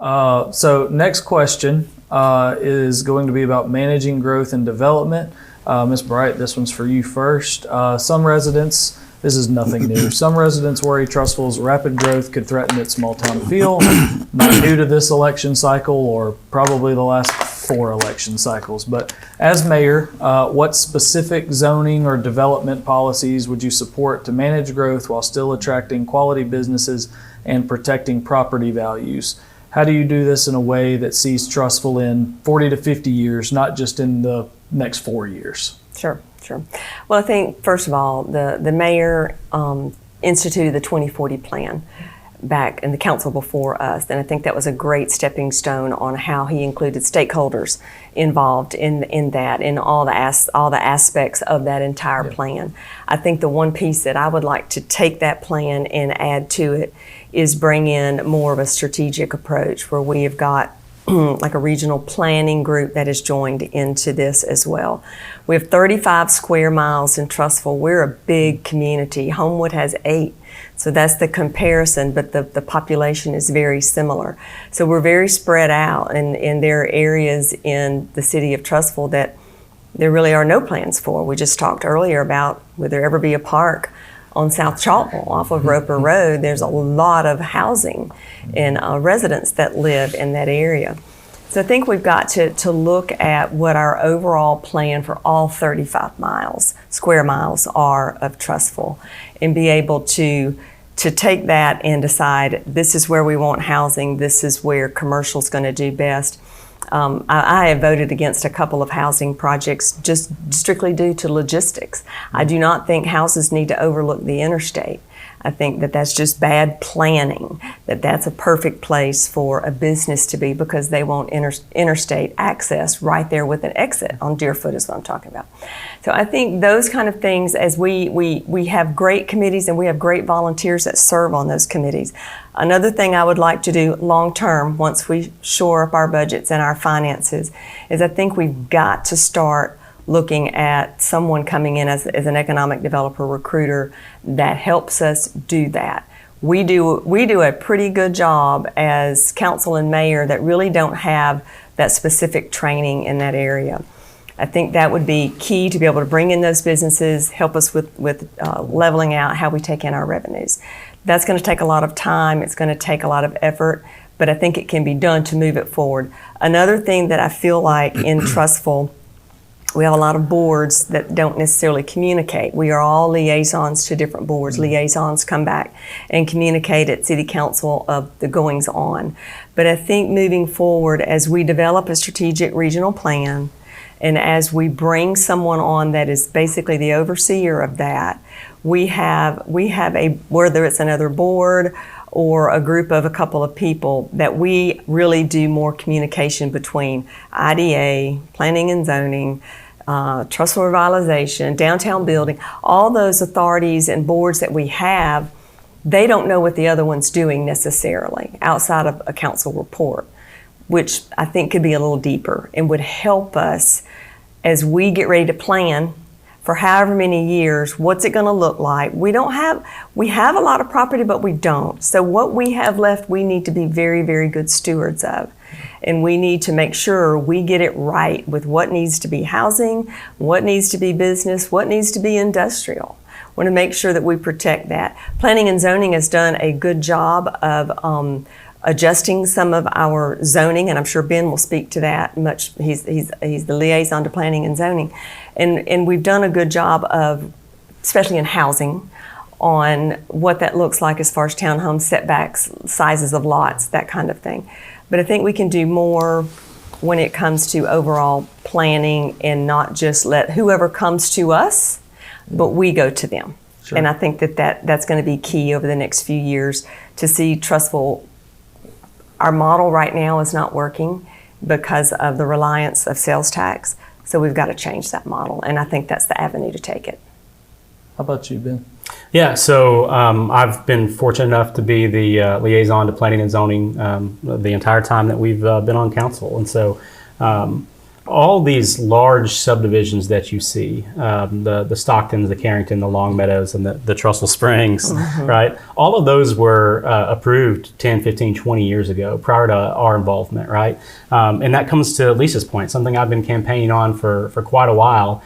So next question is going to be about managing growth and development. Ms. Bright, this one's for you first. Some residents, this is nothing new. Some residents worry Trussville's rapid growth could threaten its small town feel. Not new to this election cycle or probably the last 4 election cycles, but as mayor, what specific zoning or development policies would you support to manage growth while still attracting quality businesses and protecting property values? How do you do this in a way that sees Trussville in 40 to 50 years, not just in the next 4 years? Sure. Well, I think, first of all, the mayor instituted the 2040 plan back in the council before us, and I think that was a great stepping stone on how he included stakeholders involved in that, in all the aspects of that entire plan. I think the one piece that I would like to take that plan and add to it is bring in more of a strategic approach where we have got like a regional planning group that has joined into this as well. We have 35 square miles in Trussville. We're a big community. Homewood has 8. So that's the comparison, but the population is very similar. So we're very spread out, and there are areas in the city of Trussville that there really are no plans for. We just talked earlier about would there ever be a park on South Chalkville off of Roper Road. There's a lot of housing and residents that live in that area. So I think we've got to look at what our overall plan for all 35 square miles are of Trussville, and be able to take that and decide this is where we want housing, this is where commercial's going to do best. I have voted against a couple of housing projects just strictly due to logistics. I do not think houses need to overlook the interstate. I think that that's just bad planning, that's a perfect place for a business to be because they want interstate access right there with an exit on Deerfoot is what I'm talking about. So I think those kind of things, as we have great committees and we have great volunteers that serve on those committees. Another thing I would like to do long term, once we shore up our budgets and our finances, is I think we've got to start looking at someone coming in as an economic developer recruiter that helps us do that. We do a pretty good job as council and mayor that really don't have that specific training in that area. I think that would be key to be able to bring in those businesses, help us with leveling out how we take in our revenues. That's going to take a lot of time. It's going to take a lot of effort, but I think it can be done to move it forward. Another thing that I feel like in Trussville, we have a lot of boards that don't necessarily communicate. We are all liaisons to different boards. Liaisons come back and communicate at City Council of the goings on. But I think moving forward, as we develop a strategic regional plan, and as we bring someone on that is basically the overseer of that, we have a, whether it's another board or a group of a couple of people, that we really do more communication between IDA, planning and zoning, Trussville revitalization, downtown building, all those authorities and boards that we have. They don't know what the other one's doing necessarily outside of a council report, which I think could be a little deeper and would help us as we get ready to plan for however many years. What's it going to look like? We have a lot of property, but we don't. So what we have left, we need to be very, very good stewards of. And we need to make sure we get it right with what needs to be housing, what needs to be business, what needs to be industrial. We want to make sure that we protect that. Planning and zoning has done a good job of adjusting some of our zoning, and I'm sure Ben will speak to that much. He's the liaison to planning and zoning. And we've done a good job of, especially in housing, on what that looks like as far as townhome setbacks, sizes of lots, that kind of thing. But I think we can do more when it comes to overall planning and not just let whoever comes to us, but we go to them. Sure. And I think that's going to be key over the next few years to see Trussville. Our model right now is not working because of the reliance of sales tax. So we've got to change that model. And I think that's the avenue to take it. How about you, Ben? Yeah, so I've been fortunate enough to be the liaison to planning and zoning the entire time that we've been on council. And so all these large subdivisions that you see, the Stocktons, the Carrington, the Long Meadows, and the Trussville Springs, right? All of those were approved 10, 15, 20 years ago prior to our involvement, right? And that comes to Lisa's point, something I've been campaigning on for quite a while,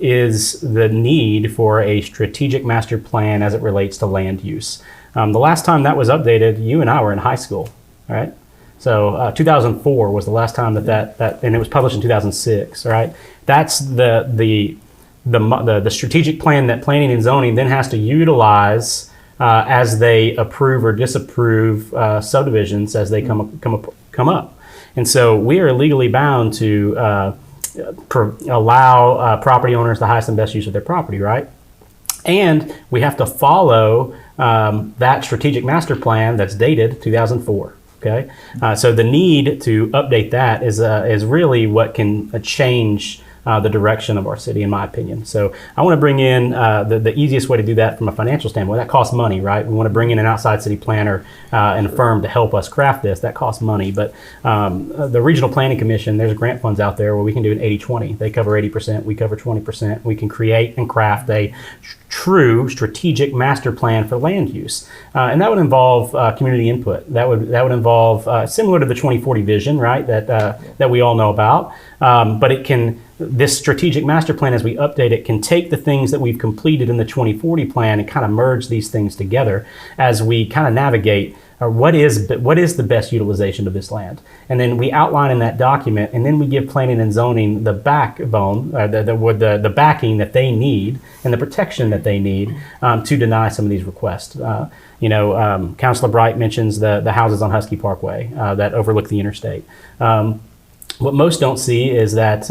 is the need for a strategic master plan as it relates to land use. The last time that was updated, you and I were in high school, right? So 2004 was the last time that and it was published in 2006, right? That's the strategic plan that planning and zoning then has to utilize as they approve or disapprove subdivisions as they come up. And so we are legally bound to allow property owners the highest and best use of their property, right? And we have to follow that strategic master plan that's dated 2004. Okay, so the need to update that is really what can change the direction of our city, in my opinion. So I want to bring in the easiest way to do that from a financial standpoint. That costs money, right? We want to bring in an outside city planner and a firm to help us craft this. That costs money. But the Regional Planning Commission, there's grant funds out there where we can do an 80-20. They cover 80%, we cover 20%. We can create and craft a true strategic master plan for land use, and that would involve community input. That would involve similar to the 2040 vision, right? That we all know about, but it can. This strategic master plan, as we update it, can take the things that we've completed in the 2040 plan and kind of merge these things together as we kind of navigate what is the best utilization of this land. And then we outline in that document, and then we give planning and zoning the backbone, the backing that they need and the protection that they need to deny some of these requests. Councilor Bright mentions the houses on Husky Parkway that overlook the interstate. What most don't see is that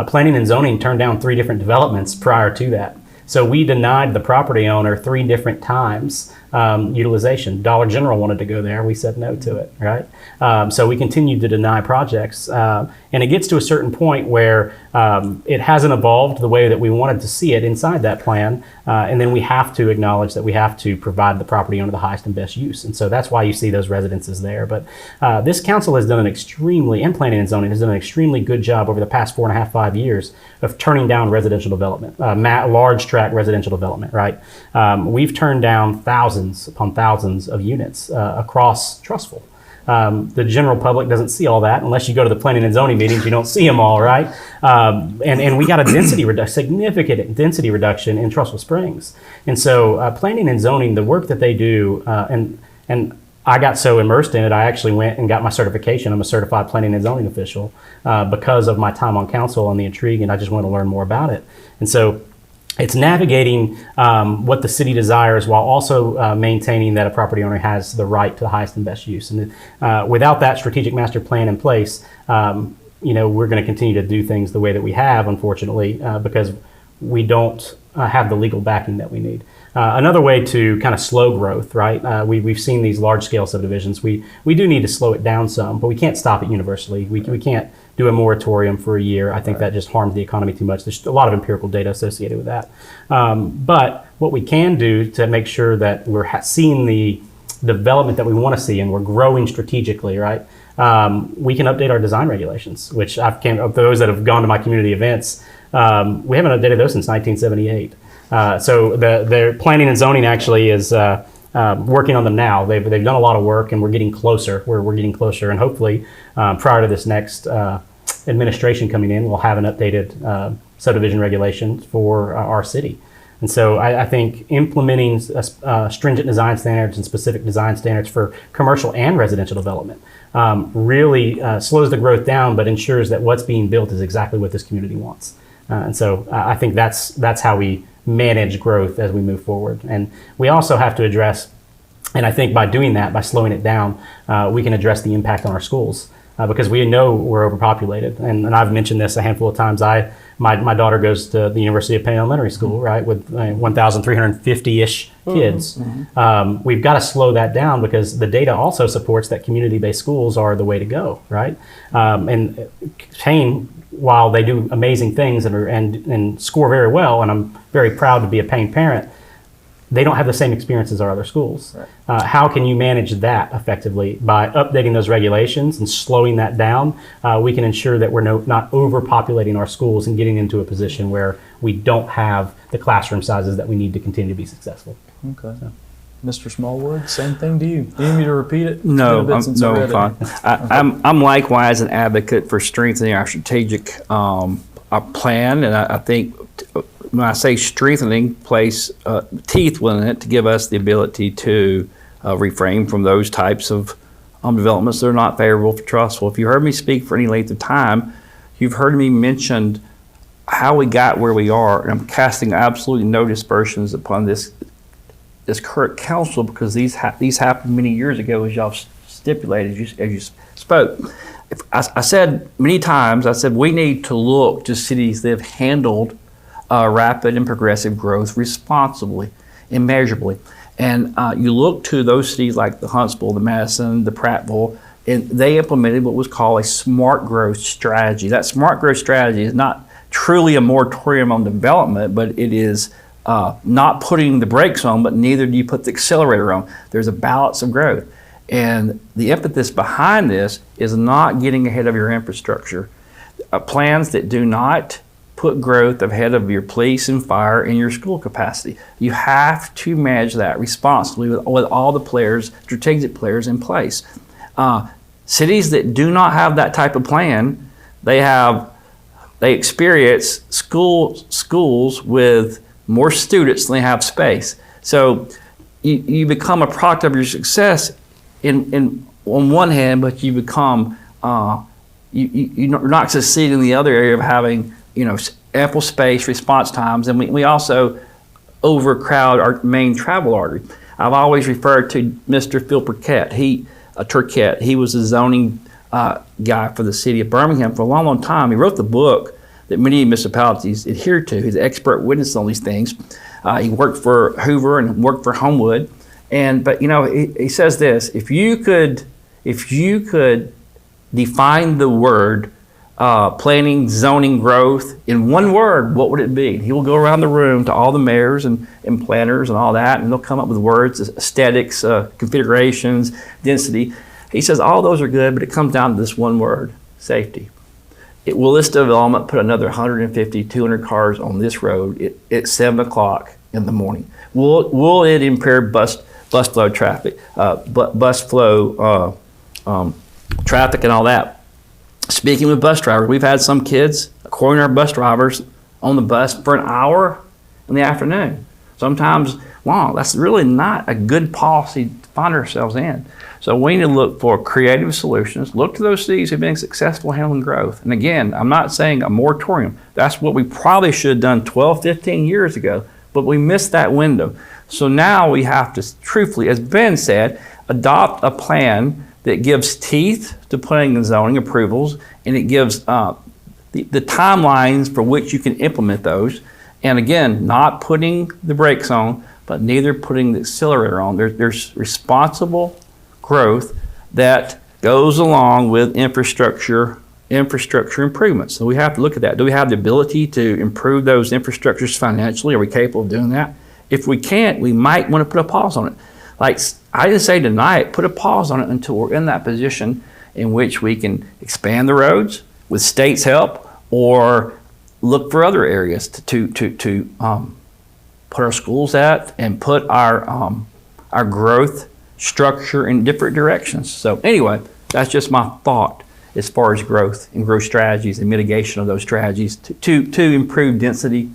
planning and zoning turned down 3 different developments prior to that. So we denied the property owner 3 different times utilization. Dollar General wanted to go there. We said no to it, right? So we continued to deny projects. And it gets to a certain point where it hasn't evolved the way that we wanted to see it inside that plan. And then we have to acknowledge that we have to provide the property owner the highest and best use. And so that's why you see those residences there. But this council has done and planning and zoning has done an extremely good job over the past 4.5, 5 years of turning down residential development, large tract residential development, right? We've turned down thousands upon thousands of units across Trussville. The general public doesn't see all that unless you go to the planning and zoning meetings. You don't see them all, right? And we got a significant density reduction in Trussville Springs. And so planning and zoning, the work that they do, and I got so immersed in it, I actually went and got my certification. I'm a certified planning and zoning official because of my time on council and the intrigue, and I just want to learn more about it. And so it's navigating what the city desires while also maintaining that a property owner has the right to the highest and best use. And without that strategic master plan in place, we're going to continue to do things the way that we have, unfortunately, because we don't have the legal backing that we need. Another way to kind of slow growth, right? We've seen these large-scale subdivisions. We do need to slow it down some, but we can't stop it universally. We can't do a moratorium for a year. I think that just harms the economy too much. There's a lot of empirical data associated with that. But what we can do to make sure that we're seeing the development that we want to see and we're growing strategically, right? We can update our design regulations, which those that have gone to my community events, we haven't updated those since 1978. So the planning and zoning actually is working on them now. They've done a lot of work, and we're getting closer. We're getting closer, and hopefully prior to this next administration coming in, we'll have an updated subdivision regulation for our city. And so I think implementing stringent design standards and specific design standards for commercial and residential development really slows the growth down, but ensures that what's being built is exactly what this community wants. And so I think that's how we manage growth as we move forward. And we also have to address, and I think by doing that, by slowing it down, we can address the impact on our schools because we know we're overpopulated. And I've mentioned this a handful of times. My daughter goes to the University of Penn Elementary School, right, with 1,350-ish kids. Mm-hmm. We've got to slow that down because the data also supports that community-based schools are the way to go, right? And Payne, while they do amazing things and score very well, and I'm very proud to be a Payne parent, they don't have the same experience as our other schools. Right. How can you manage that effectively? By updating those regulations and slowing that down, we can ensure that we're not overpopulating our schools and getting into a position where we don't have the classroom sizes that we need to continue to be successful. Okay. So. Mr. Smallwood, same thing to you. Do you need me to repeat it? No, I'm fine. I'm likewise an advocate for strengthening our strategic our plan, and I think when I say strengthening, place teeth within it to give us the ability to refrain from those types of developments that are not favorable for Trussville. If you heard me speak for any length of time, you've heard me mention how we got where we are, and I'm casting absolutely no dispersions upon this current council, because these happened many years ago, as y'all stipulated as you spoke. I said many times, I said we need to look to cities that have handled rapid and progressive growth responsibly and measurably. And you look to those cities like the Huntsville, the Madison, the Prattville, and they implemented what was called a smart growth strategy. That smart growth strategy is not truly a moratorium on development, but it is not putting the brakes on, but neither do you put the accelerator on. There's a balance of growth. And the impetus behind this is not getting ahead of your infrastructure. Plans that do not put growth ahead of your police and fire and your school capacity. You have to manage that responsibly with all the players, strategic players in place. Cities that do not have that type of plan, they experience schools with more students than they have space. So you become a product of your success on one hand, but you become you're not succeeding in the other area of having ample space, response times, and we also overcrowd our main travel artery. I've always referred to Mr. Phil Turquette. He was the zoning guy for the city of Birmingham for a long, long time. He wrote the book that many municipalities adhere to. He's an expert witness on these things. He worked for Hoover and worked for Homewood. But he says this: if you could define the word planning, zoning, growth in one word, what would it be? He will go around the room to all the mayors and planners and all that, and they'll come up with words: aesthetics, configurations, density. He says all those are good, but it comes down to this one word: safety. Will this development put another 150, 200 cars on this road at 7 o'clock in the morning? Will it impair bus flow traffic, traffic and all that? Speaking with bus drivers, we've had some kids, according to our bus drivers, on the bus for an hour in the afternoon. Sometimes long. That's really not a good policy to find ourselves in. So we need to look for creative solutions, look to those cities who've been successful handling growth. And again, I'm not saying a moratorium. That's what we probably should have done 12, 15 years ago, but we missed that window. So now we have to truthfully, as Ben said, adopt a plan that gives teeth to planning and zoning approvals, and it gives the timelines for which you can implement those. And again, not putting the brakes on, but neither putting the accelerator on. There's responsible growth that goes along with infrastructure improvements. So we have to look at that. Do we have the ability to improve those infrastructures financially? Are we capable of doing that? If we can't, we might want to put a pause on it. Like I just say tonight, put a pause on it until we're in that position in which we can expand the roads with state's help, or look for other areas to put our schools at and put our growth structure in different directions. So anyway, that's just my thought as far as growth and growth strategies and mitigation of those strategies to improve density,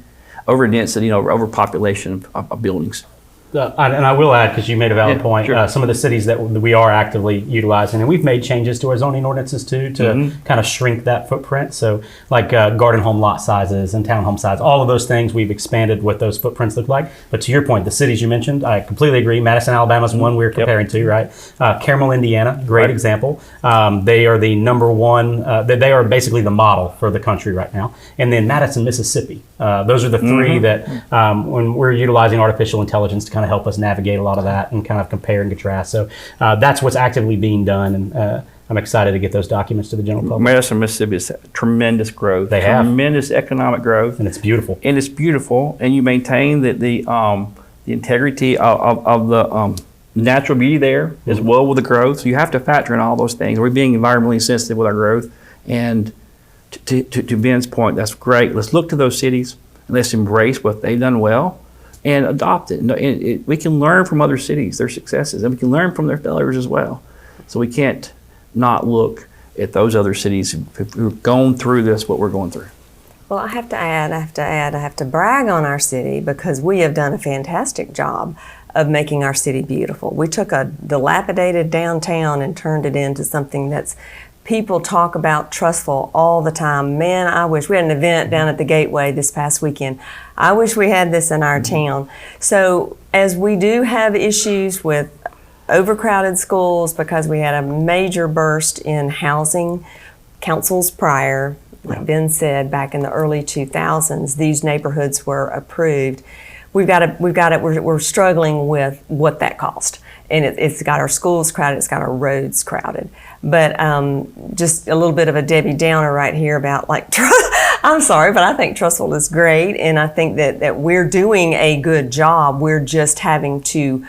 overpopulation of buildings. And I will add, because you made a valid point, sure. Some of the cities that we are actively utilizing, and we've made changes to our zoning ordinances too to kind of shrink that footprint. So like garden home lot sizes and townhome size, all of those things we've expanded what those footprints look like. But to your point, the cities you mentioned, I completely agree. Madison, Alabama is one we're comparing to, right? Carmel, Indiana, great example. They are the number one, they are basically the model for the country right now. And then Madison, Mississippi. Those are the three that when we're utilizing artificial intelligence to kind of help us navigate a lot of that and kind of compare and contrast. So that's what's actively being done, and I'm excited to get those documents to the general public. Madison, Mississippi has tremendous growth. Tremendous economic growth. And it's beautiful. And you maintain that the the integrity of the natural beauty there as well with the growth. So you have to factor in all those things. We're being environmentally sensitive with our growth. And to Ben's point, that's great. Let's look to those cities and let's embrace what they've done well and adopt it. We can learn from other cities, their successes, and we can learn from their failures as well. So we can't not look at those other cities who've gone through this, what we're going through. Well, I have to brag on our city because we have done a fantastic job of making our city beautiful. We took a dilapidated downtown and turned it into something that's, people talk about Trussville all the time. Man, I wish, we had an event down at the Gateway this past weekend. I wish we had this in our town. So as we do have issues with overcrowded schools because we had a major burst in housing, councils prior, like Ben said, back in the early 2000s, these neighborhoods were approved. We're struggling with what that cost. And it's got our schools crowded, it's got our roads crowded. But just a little bit of a Debbie Downer right here about like, I'm sorry, but I think Trussville is great. And I think that we're doing a good job. We're just having to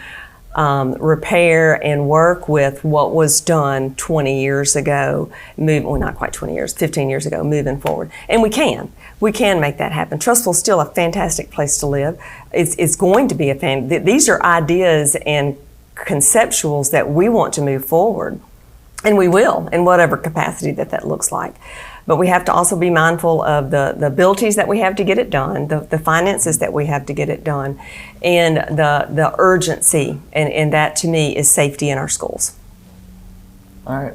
repair and work with what was done 20 years ago, not quite 20 years, 15 years ago, moving forward. And we can make that happen. Trussville's still a fantastic place to live. It's going to be these are ideas and conceptuals that we want to move forward. And we will, in whatever capacity that looks like. But we have to also be mindful of the abilities that we have to get it done, the finances that we have to get it done, and the urgency. And that, to me, is safety in our schools. All right.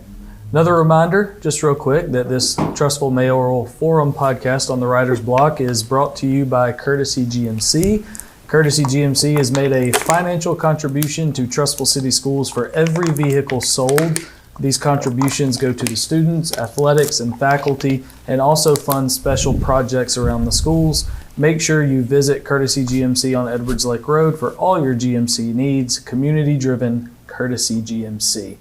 Another reminder, just real quick, that this Trussville Mayoral Forum podcast on the Writer's Block is brought to you by Courtesy GMC. Courtesy GMC has made a financial contribution to Trussville City Schools for every vehicle sold. These contributions go to the students, athletics, and faculty, and also fund special projects around the schools. Make sure you visit Courtesy GMC on Edwards Lake Road for all your GMC needs. Community-driven Courtesy GMC.